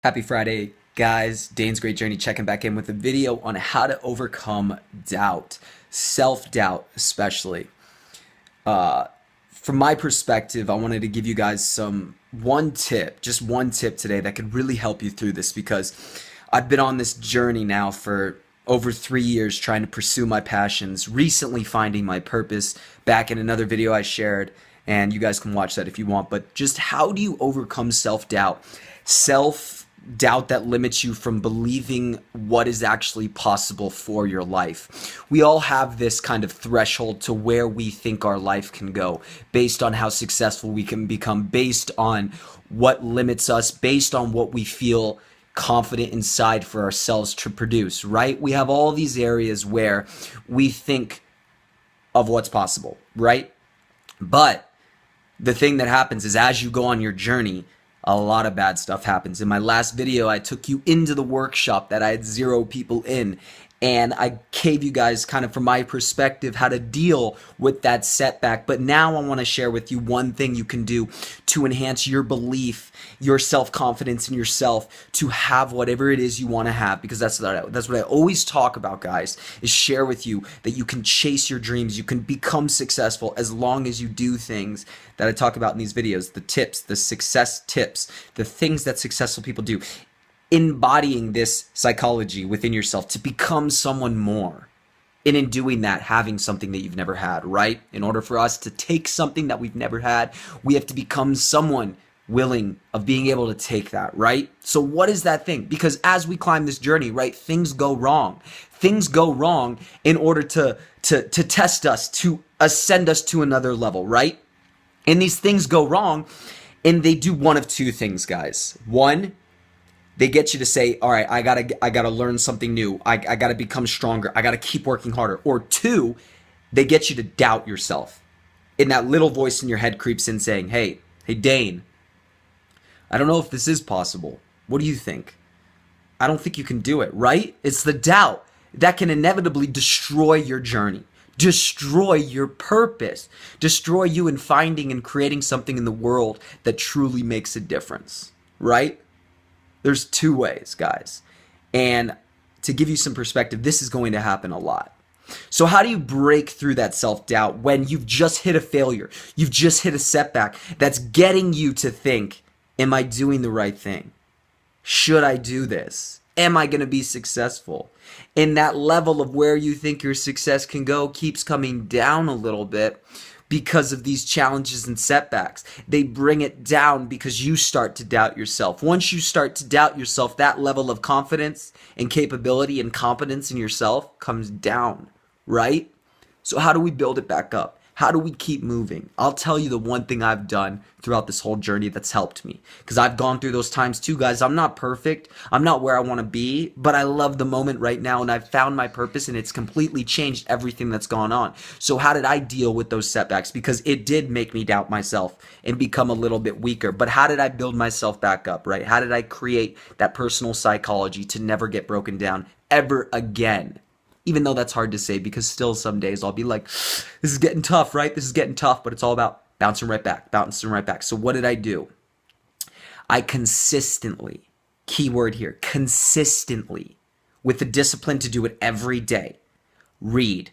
Happy Friday, guys. Dane's Great Journey checking back in with a video on how to overcome doubt, self-doubt especially. From my perspective, I wanted to give you guys just one tip today that could really help you through this because I've been on this journey now for over 3 years trying to pursue my passions, recently finding my purpose back in another video I shared, and you guys can watch that if you want. But just how do you overcome self-doubt? Self-doubt that limits you from believing what is actually possible for your life. We all have this kind of threshold to where we think our life can go based on how successful we can become, based on what limits us, based on what we feel confident inside for ourselves to produce, right? We have all these areas where we think of what's possible, right? But the thing that happens is as you go on your journey, a lot of bad stuff happens. In my last video, I took you into the workshop that I had 0 people in, and I gave you guys kind of from my perspective how to deal with that setback. But now I want to share with you one thing you can do to enhance your belief, your self-confidence in yourself, to have whatever it is you want to have, because that's what I always talk about, guys, is share with you that you can chase your dreams, you can become successful as long as you do things that I talk about in these videos, the tips, the success tips, the things that successful people do, embodying this psychology within yourself to become someone more. And in doing that, having something that you've never had, right? In order for us to take something that we've never had, we have to become someone willing of being able to take that, right? So what is that thing? Because as we climb this journey, right, things go wrong. Things go wrong in order to test us, to ascend us to another level, right? And these things go wrong, and they do one of two things, guys. One, they get you to say, all right, I gotta learn something new. I gotta become stronger. I gotta keep working harder. Or two, they get you to doubt yourself. And that little voice in your head creeps in saying, hey Dane, I don't know if this is possible. What do you think? I don't think you can do it, right? It's the doubt that can inevitably destroy your journey, destroy your purpose, destroy you in finding and creating something in the world that truly makes a difference, right? There's 2 ways, guys. And to give you some perspective, this is going to happen a lot. So how do you break through that self-doubt when you've just hit a failure? You've just hit a setback that's getting you to think, am I doing the right thing? Should I do this? Am I going to be successful? And that level of where you think your success can go keeps coming down a little bit because of these challenges and setbacks. They bring it down because you start to doubt yourself. Once you start to doubt yourself, that level of confidence and capability and competence in yourself comes down, right? So how do we build it back up? How do we keep moving? I'll tell you the one thing I've done throughout this whole journey that's helped me. Because I've gone through those times too, guys. I'm not perfect. I'm not where I want to be. But I love the moment right now. And I've found my purpose. And it's completely changed everything that's gone on. So how did I deal with those setbacks? Because it did make me doubt myself and become a little bit weaker. But how did I build myself back up, right? How did I create that personal psychology to never get broken down ever again? Even though that's hard to say, because still some days I'll be like, this is getting tough, right? This is getting tough, but it's all about bouncing right back, bouncing right back. So what did I do? I consistently, keyword here, consistently, with the discipline to do it every day, read,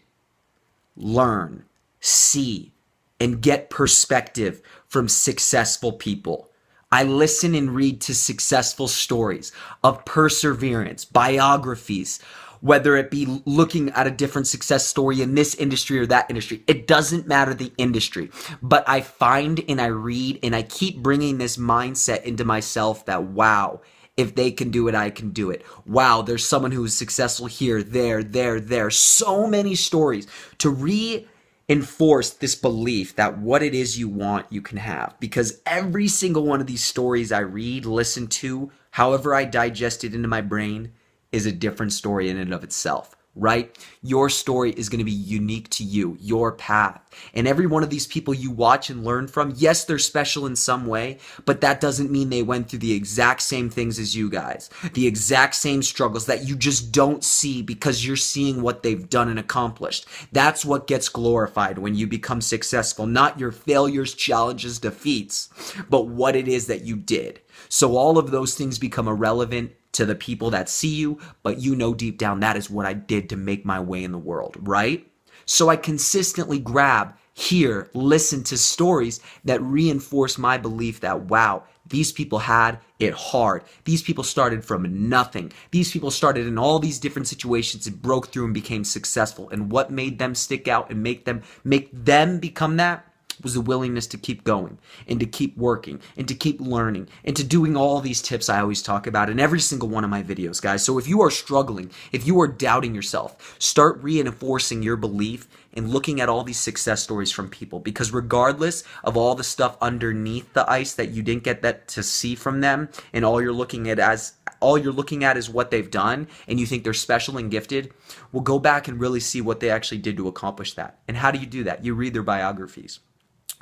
learn, see, and get perspective from successful people. I listen and read to successful stories of perseverance, biographies, whether it be looking at a different success story in this industry or that industry. It doesn't matter the industry. But I find and I read and I keep bringing this mindset into myself that, wow, if they can do it, I can do it. Wow, there's someone who is successful here, there. So many stories to reinforce this belief that what it is you want, you can have. Because every single one of these stories I read, listen to, however I digest it into my brain, is a different story in and of itself, right? Your story is going to be unique to you, your path. And every one of these people you watch and learn from, yes, they're special in some way, but that doesn't mean they went through the exact same things as you guys, the exact same struggles that you just don't see because you're seeing what they've done and accomplished. That's what gets glorified when you become successful, not your failures, challenges, defeats, but what it is that you did. So all of those things become irrelevant to the people that see you, but you know deep down that is what I did to make my way in the world, right? So I consistently grab, hear, listen to stories that reinforce my belief that, wow, these people had it hard. These people started from nothing. These people started in all these different situations and broke through and became successful. And what made them stick out and make them become that was the willingness to keep going and to keep working and to keep learning and to doing all these tips I always talk about in every single one of my videos, guys. So if you are struggling, if you are doubting yourself, start reinforcing your belief and looking at all these success stories from people, because regardless of all the stuff underneath the ice that you didn't get that to see from them, and all you're looking at is what they've done, and you think they're special and gifted, well, go back and really see what they actually did to accomplish that. And how do you do that? You read their biographies.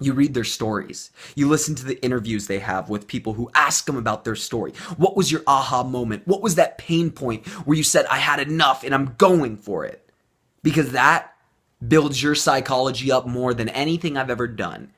You read their stories. You listen to the interviews they have with people who ask them about their story. What was your aha moment? What was that pain point where you said, I had enough and I'm going for it? Because that builds your psychology up more than anything I've ever done.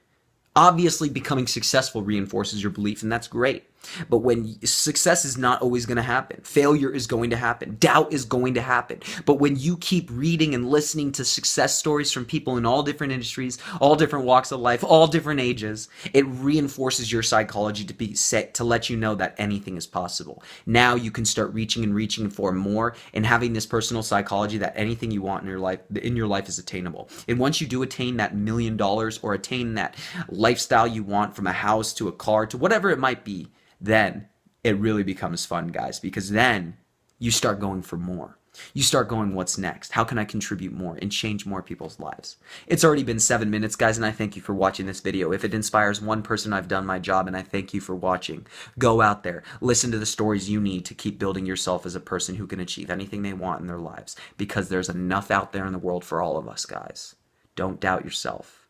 Obviously, becoming successful reinforces your belief, and that's great. But when success is not always going to happen, failure is going to happen, doubt is going to happen. But when you keep reading and listening to success stories from people in all different industries, all different walks of life, all different ages, it reinforces your psychology to be set to let you know that anything is possible. Now you can start reaching for more and having this personal psychology that anything you want in your life is attainable. And once you do attain that $1 million or attain that lifestyle you want, from a house to a car to whatever it might be, then it really becomes fun, guys, because then you start going for more. You start going, what's next? How can I contribute more and change more people's lives? It's already been 7 minutes, guys, and I thank you for watching this video. If it inspires one person, I've done my job, and I thank you for watching. Go out there, listen to the stories you need to keep building yourself as a person who can achieve anything they want in their lives, because there's enough out there in the world for all of us, guys. Don't doubt yourself.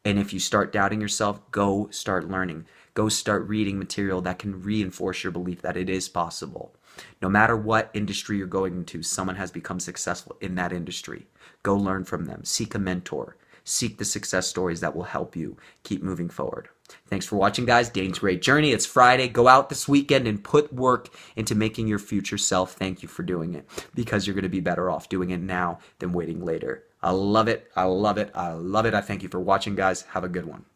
And if you start doubting yourself, go start learning. Go start reading material that can reinforce your belief that it is possible. No matter what industry you're going into, someone has become successful in that industry. Go learn from them. Seek a mentor. Seek the success stories that will help you keep moving forward. Thanks for watching, guys. Dane's Great Journey. It's Friday. Go out this weekend and put work into making your future self. Thank you for doing it, because you're going to be better off doing it now than waiting later. I love it. I love it. I love it. I thank you for watching, guys. Have a good one.